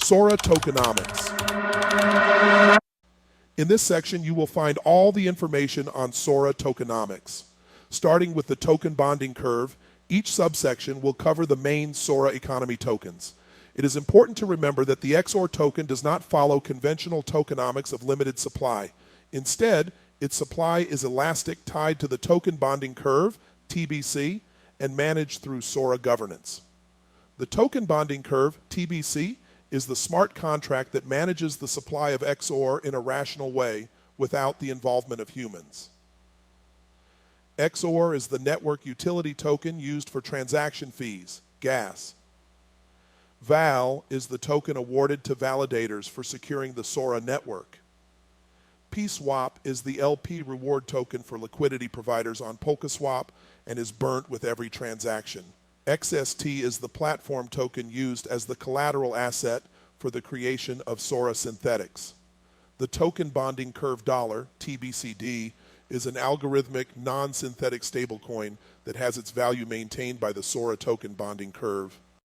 SORA Tokenomics. In this section, you will find all the information on SORA Tokenomics. Starting with the token bonding curve, each subsection will cover the main SORA economy tokens. It is important to remember that the XOR token does not follow conventional tokenomics of limited supply. Instead, its supply is elastic, tied to the token bonding curve, TBC, and managed through SORA governance. The token bonding curve, TBC, is the smart contract that manages the supply of XOR in a rational way without the involvement of humans. XOR is the network utility token used for transaction fees, gas. VAL is the token awarded to validators for securing the SORA network. PSWAP is the LP reward token for liquidity providers on Polkaswap and is burnt with every transaction. XST is the platform token used as the collateral asset for the creation of SORA synthetics. The token bonding curve dollar, TBCD, is an algorithmic non-synthetic stablecoin that has its value maintained by the SORA token bonding curve.